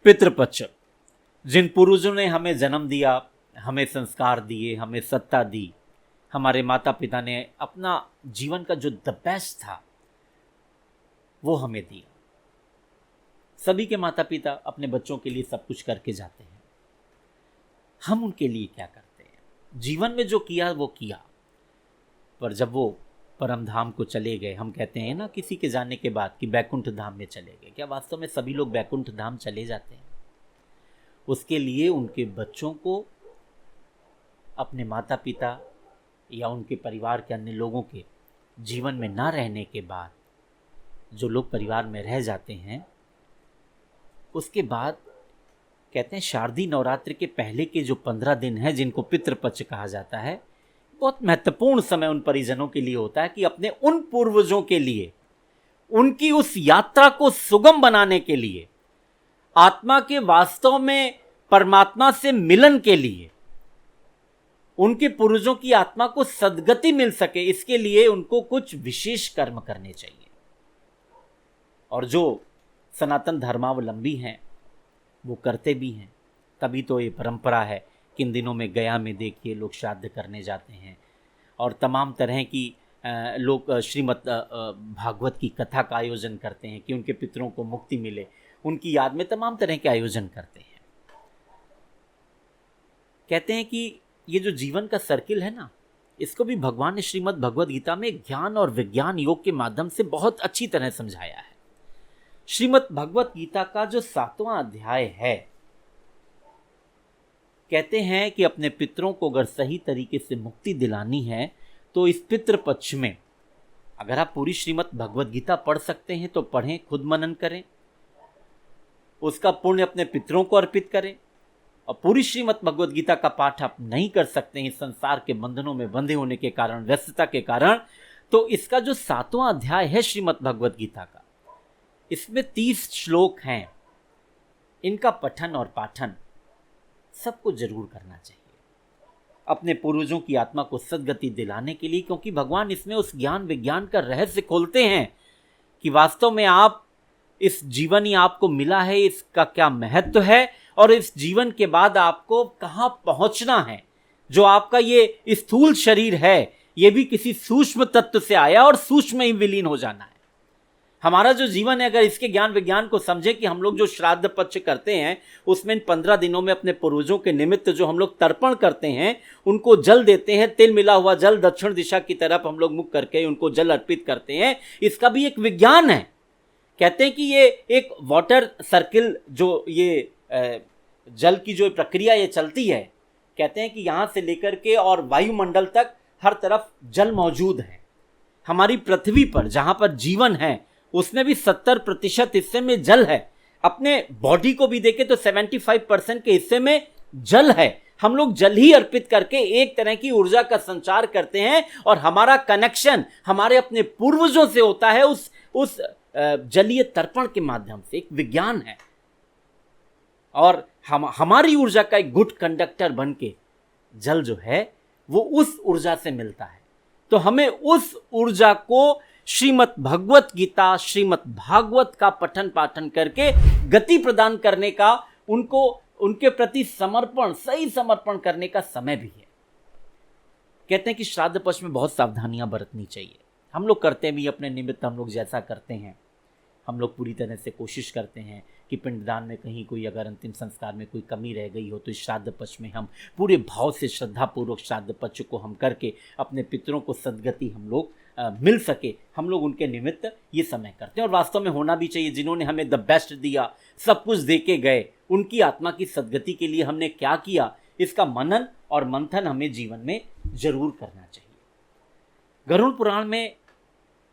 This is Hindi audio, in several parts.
पितृपक्ष, जिन पूर्वजों ने हमें जन्म दिया, हमें संस्कार दिए, हमें सत्ता दी, हमारे माता पिता ने अपना जीवन का जो द बेस्ट था वो हमें दिया। सभी के माता पिता अपने बच्चों के लिए सब कुछ करके जाते हैं। हम उनके लिए क्या करते हैं? जीवन में जो किया वो किया, पर जब वो परम धाम को चले गए, हम कहते हैं ना किसी के जाने के बाद कि बैकुंठ धाम में चले गए, क्या वास्तव में सभी लोग बैकुंठ धाम चले जाते हैं? उसके लिए उनके बच्चों को अपने माता पिता या उनके परिवार के अन्य लोगों के जीवन में ना रहने के बाद, जो लोग परिवार में रह जाते हैं, उसके बाद कहते हैं शारदीय नवरात्रि के पहले के जो 15 दिन हैं जिनको पितृपक्ष कहा जाता है, बहुत महत्वपूर्ण समय उन परिजनों के लिए होता है कि अपने उन पूर्वजों के लिए, उनकी उस यात्रा को सुगम बनाने के लिए, आत्मा के वास्तव में परमात्मा से मिलन के लिए, उनके पूर्वजों की आत्मा को सद्गति मिल सके, इसके लिए उनको कुछ विशेष कर्म करने चाहिए। और जो सनातन धर्मावलंबी हैं वो करते भी हैं। तभी तो ये परंपरा है कि इन दिनों में गया में देखिए लोग श्राद्ध करने जाते हैं और तमाम तरह की लोग श्रीमद् भागवत की कथा का आयोजन करते हैं कि उनके पितरों को मुक्ति मिले, उनकी याद में तमाम तरह के आयोजन करते हैं। कहते हैं कि ये जो जीवन का सर्किल है ना, इसको भी भगवान ने श्रीमद् भगवद गीता में ज्ञान और विज्ञान योग के माध्यम से बहुत अच्छी तरह समझाया है। श्रीमद् भगवद गीता का जो 7वां अध्याय है, कहते हैं कि अपने पितरों को अगर सही तरीके से मुक्ति दिलानी है तो इस पितृपक्ष में, अगर आप पूरी श्रीमद् भगवद गीता पढ़ सकते हैं तो पढ़ें, खुद मनन करें, उसका पुण्य अपने पितरों को अर्पित करें। और पूरी श्रीमद् भगवद गीता का पाठ आप नहीं कर सकते हैं संसार के बंधनों में बंधे होने के कारण, व्यस्तता के कारण, तो इसका जो 7वां अध्याय है श्रीमद् भगवद गीता का, इसमें 30 श्लोक हैं। इनका पठन और पाठन सबको जरूर करना चाहिए अपने पूर्वजों की आत्मा को सद्गति दिलाने के लिए, क्योंकि भगवान इसमें उस ज्ञान विज्ञान का रहस्य खोलते हैं कि वास्तव में आप इस जीवन ही आपको मिला है, इसका क्या महत्व है और इस जीवन के बाद आपको कहाँ पहुंचना है। जो आपका ये स्थूल शरीर है, ये भी किसी सूक्ष्म तत्व से आया और सूक्ष्म ही विलीन हो जाना है। हमारा जो जीवन है, अगर इसके ज्ञान विज्ञान को समझे कि हम लोग जो श्राद्ध पक्ष करते हैं उसमें इन 15 दिनों में अपने पूर्वजों के निमित्त जो हम लोग तर्पण करते हैं, उनको जल देते हैं, तिल मिला हुआ जल दक्षिण दिशा की तरफ हम लोग मुख करके उनको जल अर्पित करते हैं, इसका भी एक विज्ञान है। कहते हैं कि ये एक वाटर सर्किल, जो ये जल की जो प्रक्रिया ये चलती है, कहते हैं कि यहाँ से लेकर के और वायुमंडल तक हर तरफ जल मौजूद है। हमारी पृथ्वी पर जहाँ पर जीवन है उसमें भी 70% हिस्से में जल है। अपने बॉडी को भी देखें तो 75% के हिस्से में जल है। हम लोग जल ही अर्पित करके एक तरह की ऊर्जा का संचार करते हैं और हमारा कनेक्शन हमारे अपने पूर्वजों से होता है उस जलीय तर्पण के माध्यम से। एक विज्ञान है और हमारी ऊर्जा का एक गुड कंडक्टर बन के जल जो है वो उस ऊर्जा से मिलता है। तो हमें उस ऊर्जा को श्रीमद् भगवत गीता, श्रीमद् भागवत का पठन पाठन करके गति प्रदान करने का, उनको उनके प्रति समर्पण, सही समर्पण करने का समय भी है। कहते हैं कि श्राद्ध पक्ष में बहुत सावधानियां बरतनी चाहिए। हम लोग करते भी अपने निमित्त, हम लोग जैसा करते हैं, हम लोग पूरी तरह से कोशिश करते हैं कि पिंडदान में कहीं कोई अगर अंतिम संस्कार में कोई कमी रह गई हो तो इस श्राद्ध पक्ष में हम पूरे भाव से श्रद्धापूर्वक श्राद्ध पक्ष को हम करके अपने पितरों को सद्गति हम लोग मिल सके, हम लोग उनके निमित्त ये समय करते हैं। और वास्तव में होना भी चाहिए। जिन्होंने हमें द बेस्ट दिया, सब कुछ दे के गए, उनकी आत्मा की सद्गति के लिए हमने क्या किया, इसका मनन और मंथन हमें जीवन में जरूर करना चाहिए। गरुड़ पुराण में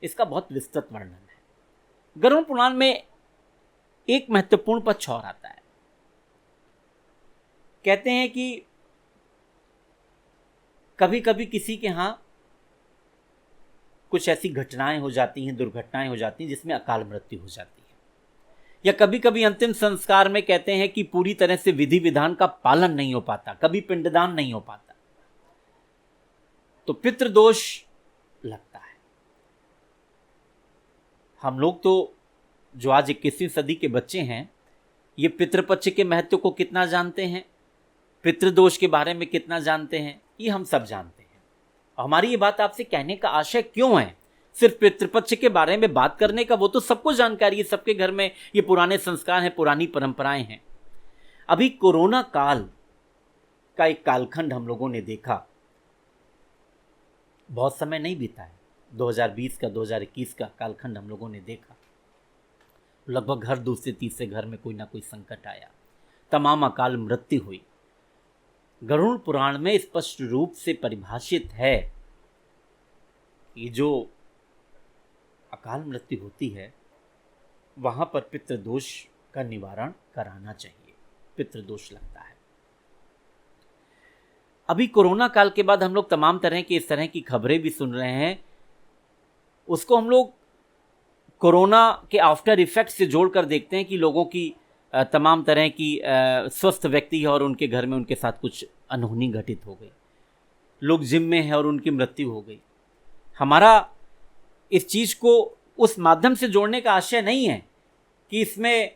इसका बहुत विस्तृत वर्णन है। गरुड़ पुराण में एक महत्वपूर्ण पक्ष और आता है। कहते हैं कि कभी कभी किसी के यहां कुछ ऐसी घटनाएं हो जाती हैं, दुर्घटनाएं हो जाती हैं जिसमें अकाल मृत्यु हो जाती है, या कभी कभी अंतिम संस्कार में कहते हैं कि पूरी तरह से विधि विधान का पालन नहीं हो पाता, कभी पिंडदान नहीं हो पाता, तो पितृदोष लगता है। हम लोग तो जो आज 21वीं सदी के बच्चे हैं, ये पितृपक्ष के महत्व को कितना जानते हैं, पितृदोष के बारे में कितना जानते हैं, ये हम सब जानते हैं। हमारी ये बात आपसे कहने का आशय क्यों है, सिर्फ पितृपक्ष के बारे में बात करने का, वो तो सबको जानकारी है, सबके घर में ये पुराने संस्कार हैं, पुरानी परंपराएं हैं। अभी कोरोना काल का एक कालखंड हम लोगों ने देखा, बहुत समय नहीं बीता है, 2020 का 2021 का कालखंड हम लोगों ने देखा। लगभग हर दूसरे तीसरे घर में कोई ना कोई संकट आया, तमाम अकाल मृत्यु हुई। गरुड़ पुराण में स्पष्ट रूप से परिभाषित है कि जो अकाल मृत्यु होती है वहां पर पितृदोष का निवारण कराना चाहिए, पितृदोष लगता है। अभी कोरोना काल के बाद हम लोग तमाम तरह की इस तरह की खबरें भी सुन रहे हैं, उसको हम लोग कोरोना के आफ्टर इफेक्ट से जोड़कर देखते हैं कि लोगों की तमाम तरह की स्वस्थ व्यक्ति है और उनके घर में उनके साथ कुछ अनहोनी घटित हो गई, लोग जिम में हैं और उनकी मृत्यु हो गई। हमारा इस चीज़ को उस माध्यम से जोड़ने का आशय नहीं है कि इसमें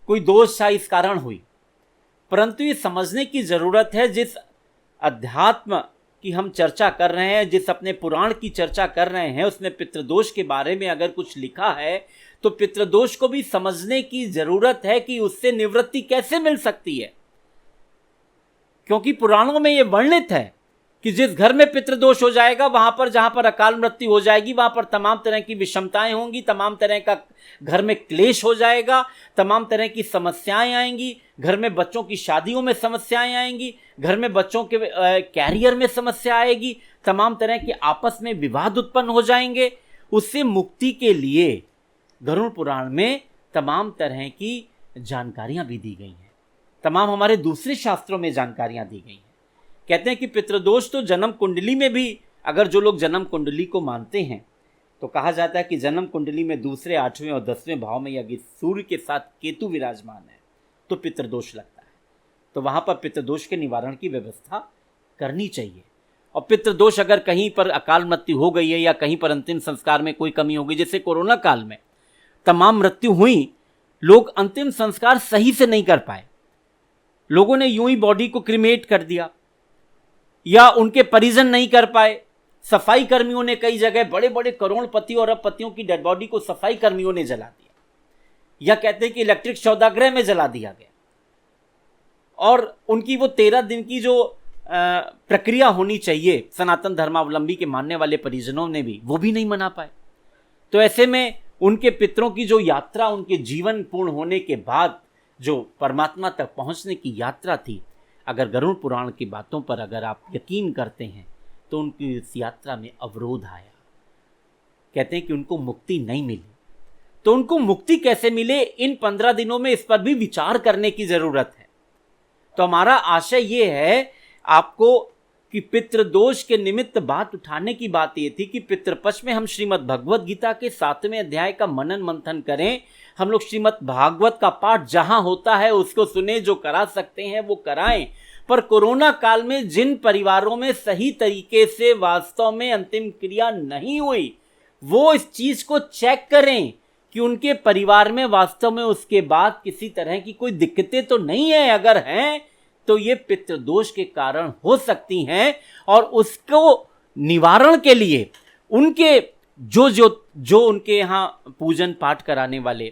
कोई दोष इस कारण हुई, परंतु ये समझने की ज़रूरत है जिस अध्यात्म की हम चर्चा कर रहे हैं, जिस अपने पुराण की चर्चा कर रहे हैं, उसमें पितृदोष के बारे में अगर कुछ लिखा है तो पितृदोष को भी समझने की ज़रूरत है कि उससे निवृत्ति कैसे मिल सकती है। क्योंकि पुराणों में ये वर्णित है कि जिस घर में पितृदोष हो जाएगा वहां पर, जहां पर अकाल मृत्यु हो जाएगी, वहां पर तमाम तरह की विषमताएं होंगी, तमाम तरह का घर में क्लेश हो जाएगा, तमाम तरह की समस्याएं आएंगी, घर में बच्चों की शादियों में समस्याएं आएंगी, घर में बच्चों के कैरियर में समस्या आएगी, तमाम तरह के आपस में विवाद उत्पन्न हो जाएंगे। उससे मुक्ति के लिए गरुड़ पुराण में तमाम तरह की जानकारियां भी दी गई हैं, तमाम हमारे दूसरे शास्त्रों में जानकारियां दी गई हैं। कहते हैं कि पितृदोष तो जन्म कुंडली में भी, अगर जो लोग जन्म कुंडली को मानते हैं तो कहा जाता है कि जन्म कुंडली में दूसरे, 8वें और 10वें भाव में यदि सूर्य के साथ केतु विराजमान है तो पितृदोष लगता है। तो वहाँ पर पितृदोष के निवारण की व्यवस्था करनी चाहिए। और पितृदोष अगर कहीं पर अकाल मृत्यु हो गई है या कहीं पर अंतिम संस्कार में कोई कमी हो गई, जैसे कोरोना काल में तमाम मृत्यु हुई, लोग अंतिम संस्कार सही से नहीं कर पाए, लोगों ने यूं ही बॉडी को क्रिमेट कर दिया या उनके परिजन नहीं कर पाए। सफाई कर्मियों ने कई जगह बड़े बड़े करोड़पतियों और अरबपतियों की डेड बॉडी को सफाई कर्मियों ने जला दिया, या कहते हैं कि इलेक्ट्रिक सौदागृह में जला दिया गया, और उनकी वो 13 दिन की जो प्रक्रिया होनी चाहिए सनातन धर्मावलंबी के मानने वाले परिजनों ने भी, वो भी नहीं मना पाए। तो ऐसे में उनके पितरों की जो यात्रा, उनके जीवन पूर्ण होने के बाद जो परमात्मा तक पहुंचने की यात्रा थी, अगर गरुड़ पुराण की बातों पर अगर आप यकीन करते हैं तो उनकी इस यात्रा में अवरोध आया। कहते हैं कि उनको मुक्ति नहीं मिली। तो उनको मुक्ति कैसे मिले, इन 15 दिनों में इस पर भी विचार करने की जरूरत है। तो हमारा आशय ये है आपको कि पितृदोष के निमित्त बात उठाने की बात ये थी कि पितृपक्ष में हम श्रीमद् भगवत गीता के 7वें अध्याय का मनन मंथन करें। हम लोग श्रीमद् भागवत का पाठ जहां होता है उसको सुने, जो करा सकते हैं वो कराएं। पर कोरोना काल में जिन परिवारों में सही तरीके से वास्तव में अंतिम क्रिया नहीं हुई, वो इस चीज को चेक करें कि उनके परिवार में वास्तव में उसके बाद किसी तरह की कोई दिक्कतें तो नहीं है। अगर हैं तो ये पितृदोष के कारण हो सकती हैं, और उसको निवारण के लिए उनके जो उनके यहाँ पूजन पाठ कराने वाले,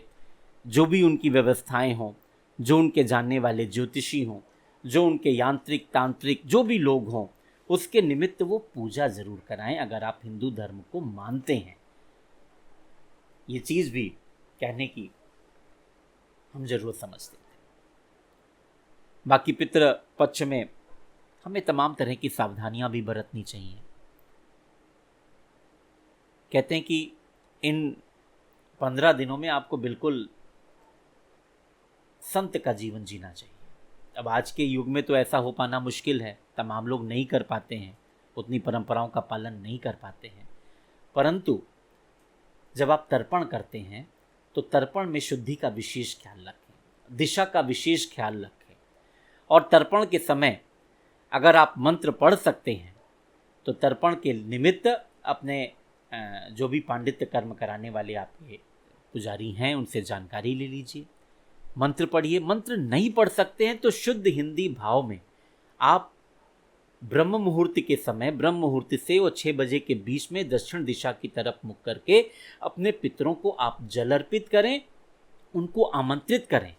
जो भी उनकी व्यवस्थाएं हों, जो उनके जानने वाले ज्योतिषी हों, जो उनके यांत्रिक तांत्रिक जो भी लोग हों, उसके निमित्त वो पूजा जरूर कराएं, अगर आप हिंदू धर्म को मानते हैं। ये चीज भी कहने की हम जरूर समझते हैं। बाकी पितृ पक्ष में हमें तमाम तरह की सावधानियां भी बरतनी चाहिए। कहते हैं कि इन 15 दिनों में आपको बिल्कुल संत का जीवन जीना चाहिए। अब आज के युग में तो ऐसा हो पाना मुश्किल है, तमाम लोग नहीं कर पाते हैं, उतनी परंपराओं का पालन नहीं कर पाते हैं। परंतु जब आप तर्पण करते हैं तो तर्पण में शुद्धि का विशेष ख्याल रखें, दिशा का विशेष ख्याल रखें। और तर्पण के समय अगर आप मंत्र पढ़ सकते हैं तो तर्पण के निमित्त अपने जो भी पांडित्य कर्म कराने वाले आपके पुजारी हैं उनसे जानकारी ले लीजिए। मंत्र पढ़िए। मंत्र नहीं पढ़ सकते हैं तो शुद्ध हिंदी भाव में आप ब्रह्म मुहूर्त के समय, ब्रह्म मुहूर्त से और 6 बजे के बीच में दक्षिण दिशा की तरफ मुख करके अपने पितरों को आप जल अर्पित करें, उनको आमंत्रित करें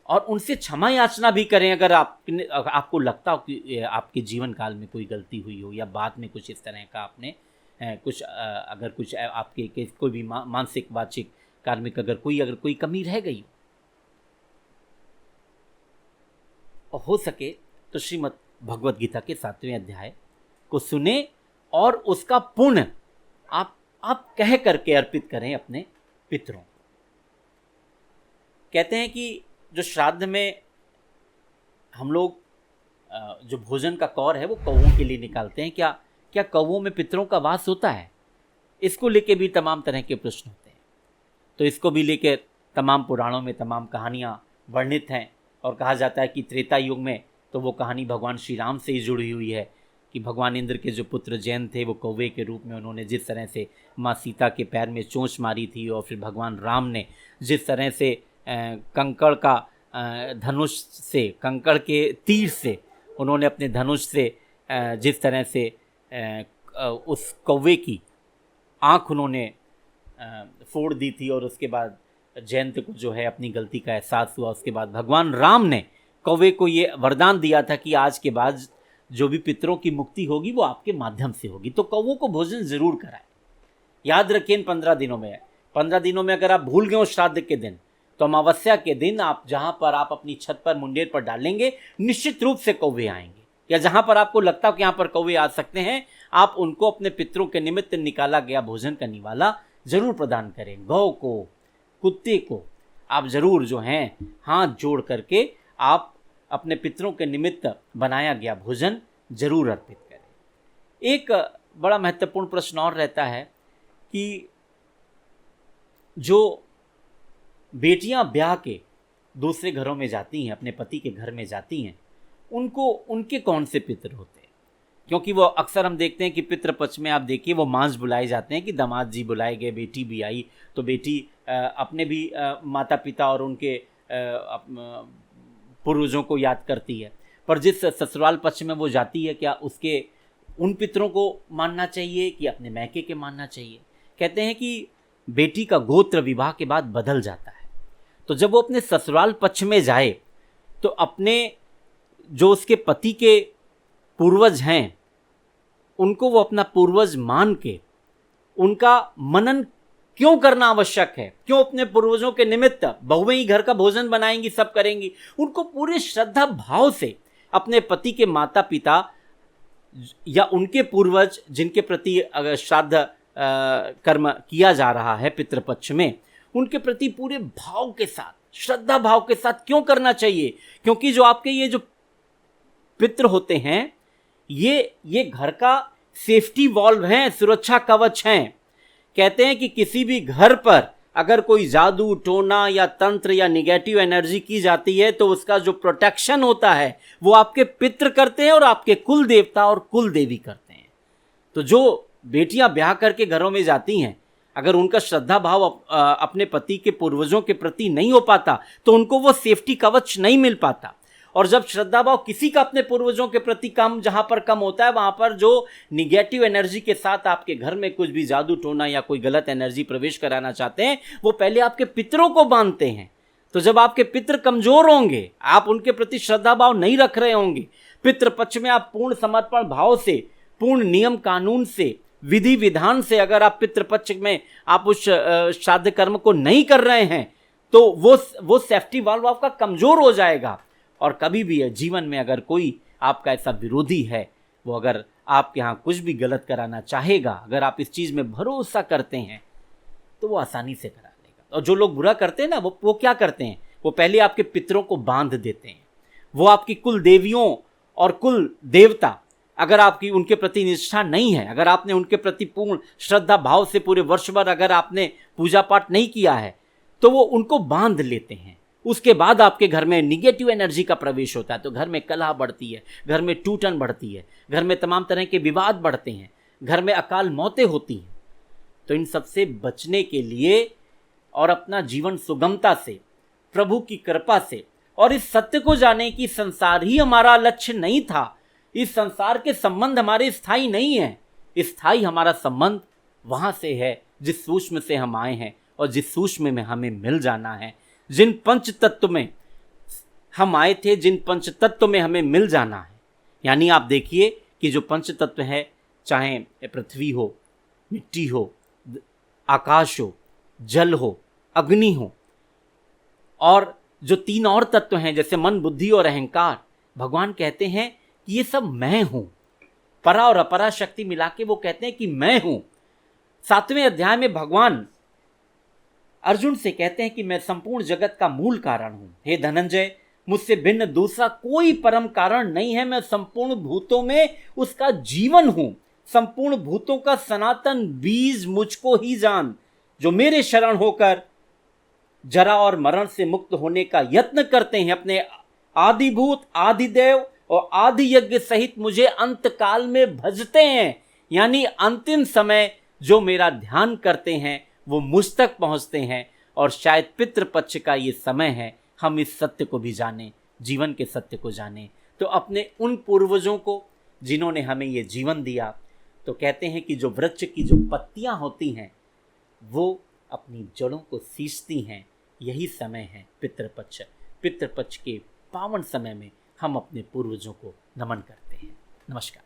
और उनसे क्षमा याचना भी करें। अगर आपको लगता हो कि आपके जीवन काल में कोई गलती हुई हो या बाद में कुछ इस तरह का आपने अगर कुछ आपके कोई भी मानसिक, वाचिक, कार्मिक अगर कोई कमी रह गई और हो सके तो श्रीमद् भगवद गीता के 7वें अध्याय को सुने और उसका पुण्य आप कह करके अर्पित करें अपने पितरों को। कहते हैं कि जो श्राद्ध में हम लोग जो भोजन का कौर है वो कौवों के लिए निकालते हैं, क्या कौवों में पितरों का वास होता है? इसको लेके भी तमाम तरह के प्रश्न होते हैं। तो इसको भी लेकर तमाम पुराणों में तमाम कहानियाँ वर्णित हैं और कहा जाता है कि त्रेता युग में तो वो कहानी भगवान श्री राम से ही जुड़ी हुई है कि भगवान इंद्र के जो पुत्र जैन थे वो कौवे के रूप में उन्होंने जिस तरह से माँ सीता के पैर में चोंच मारी थी और फिर भगवान राम ने जिस तरह से कंकड़ का धनुष से, कंकड़ के तीर से उन्होंने अपने धनुष से जिस तरह से उस कौवे की आँख उन्होंने फोड़ दी थी और उसके बाद जयंत को जो है अपनी गलती का एहसास हुआ। उसके बाद भगवान राम ने कौवे को ये वरदान दिया था कि आज के बाद जो भी पितरों की मुक्ति होगी वो आपके माध्यम से होगी। तो कौवों को भोजन जरूर कराएं। याद रखें, इन 15 दिनों में 15 दिनों में अगर आप भूल गए हो श्राद्ध के दिन, तो अमावस्या के दिन आप जहां पर आप अपनी छत पर मुंडेर पर डालेंगे निश्चित रूप से कौवे आएंगे, या जहां पर आपको लगता हो कि यहाँ पर कौवे आ सकते हैं, आप उनको अपने पितरों के निमित्त निकाला गया भोजन का निवाला जरूर प्रदान करें। गौ को, कुत्ते को आप जरूर जो हैं हाथ जोड़ करके आप अपने पितरों के निमित्त बनाया गया भोजन जरूर अर्पित करें। एक बड़ा महत्वपूर्ण प्रश्न और रहता है कि जो बेटियां ब्याह के दूसरे घरों में जाती हैं, अपने पति के घर में जाती हैं, उनको उनके कौन से पितर होते हैं? क्योंकि वो अक्सर हम देखते हैं कि पितृपक्ष में आप देखिए वो मांझ बुलाए जाते हैं कि दामाद जी बुलाए गए, बेटी भी आई, तो बेटी अपने भी माता पिता और उनके पूर्वजों को याद करती है। पर जिस ससुराल पक्ष में वो जाती है, क्या उसके उन पितरों को मानना चाहिए कि अपने मैके के मानना चाहिए? कहते हैं कि बेटी का गोत्र विवाह के बाद बदल जाता है, तो जब वो अपने ससुराल पक्ष में जाए तो अपने जो उसके पति के पूर्वज हैं उनको वो अपना पूर्वज मान के उनका मनन क्यों करना आवश्यक है, क्यों अपने पूर्वजों के निमित्त बहुएं ही घर का भोजन बनाएंगी, सब करेंगी, उनको पूरे श्रद्धा भाव से अपने पति के माता पिता या उनके पूर्वज जिनके प्रति अगर श्राद्ध कर्म किया जा रहा है पितृपक्ष में, उनके प्रति पूरे भाव के साथ, श्रद्धा भाव के साथ क्यों करना चाहिए? क्योंकि जो आपके ये जो पितृ होते हैं ये घर का सेफ्टी वॉल्व हैं, सुरक्षा कवच हैं। कहते हैं कि किसी भी घर पर अगर कोई जादू टोना या तंत्र या निगेटिव एनर्जी की जाती है तो उसका जो प्रोटेक्शन होता है वो आपके पितृ करते हैं और आपके कुल देवता और कुल देवी करते हैं। तो जो बेटियां ब्याह करके घरों में जाती हैं, अगर उनका श्रद्धा भाव अपने पति के पूर्वजों के प्रति नहीं हो पाता तो उनको वो सेफ्टी कवच नहीं मिल पाता। और जब श्रद्धा भाव किसी का अपने पूर्वजों के प्रति कम, जहां पर कम होता है, वहां पर जो निगेटिव एनर्जी के साथ आपके घर में कुछ भी जादू टोना या कोई गलत एनर्जी प्रवेश कराना चाहते हैं, वो पहले आपके पितरों को बांधते हैं। तो जब आपके पितृ कमजोर होंगे, आप उनके प्रति श्रद्धा भाव नहीं रख रहे होंगे, पितृपक्ष में आप पूर्ण समर्पण भाव से, पूर्ण नियम कानून से, विधि विधान से अगर आप पितृपक्ष में आप उस श्राद्ध कर्म को नहीं कर रहे हैं तो वो सेफ्टी वाल्व आपका कमजोर हो जाएगा। और कभी भी जीवन में अगर कोई आपका ऐसा विरोधी है, वो अगर आपके यहाँ कुछ भी गलत कराना चाहेगा, अगर आप इस चीज़ में भरोसा करते हैं तो वो आसानी से करा लेगा। और जो लोग बुरा करते हैं ना, वो क्या करते हैं, वो पहले आपके पितरों को बांध देते हैं। वो आपकी कुल देवियों और कुल देवता, अगर आपकी उनके प्रति निष्ठा नहीं है, अगर आपने उनके प्रति पूर्ण श्रद्धा भाव से पूरे वर्ष भर अगर आपने पूजा पाठ नहीं किया है, तो वो उनको बांध लेते हैं। उसके बाद आपके घर में निगेटिव एनर्जी का प्रवेश होता है, तो घर में कलह बढ़ती है, घर में टूटन बढ़ती है, घर में तमाम तरह के विवाद बढ़ते हैं, घर में अकाल मौतें होती हैं। तो इन सब से बचने के लिए और अपना जीवन सुगमता से प्रभु की कृपा से और इस सत्य को जाने कि संसार ही हमारा लक्ष्य नहीं था। इस संसार के संबंध हमारे स्थायी नहीं है। स्थायी हमारा संबंध वहां से है जिस सूक्ष्म से हम आए हैं और जिस सूक्ष्म में हमें मिल जाना है। जिन पंच तत्व में हम आए थे, जिन पंच तत्व में हमें मिल जाना है। यानी आप देखिए कि जो पंच तत्व है, चाहे पृथ्वी हो, मिट्टी हो, आकाश हो, जल हो, अग्नि हो, और जो तीन और तत्व हैं जैसे मन, बुद्धि और अहंकार, भगवान कहते हैं कि ये सब मैं हूं। परा और अपरा शक्ति मिला के वो कहते हैं कि मैं हूं। 7वें अध्याय में भगवान अर्जुन से कहते हैं कि मैं संपूर्ण जगत का मूल कारण हूं। हे धनंजय, मुझसे भिन्न दूसरा कोई परम कारण नहीं है। मैं संपूर्ण भूतों में उसका जीवन हूं। संपूर्ण भूतों का सनातन बीज मुझको ही जान। जो मेरे शरण होकर जरा और मरण से मुक्त होने का यत्न करते हैं, अपने आदिभूत, आदिदेव और आदि यज्ञ सहित मुझे अंत काल में भजते हैं, यानी अंतिम समय जो मेरा ध्यान करते हैं वो मुझ तक पहुंचते हैं। और शायद पितृपक्ष का ये समय है हम इस सत्य को भी जानें, जीवन के सत्य को जानें। तो अपने उन पूर्वजों को जिन्होंने हमें ये जीवन दिया, तो कहते हैं कि जो वृक्ष की जो पत्तियां होती हैं वो अपनी जड़ों को सींचती हैं। यही समय है पितृपक्ष। पितृपक्ष के पावन समय में हम अपने पूर्वजों को नमन करते हैं। नमस्कार।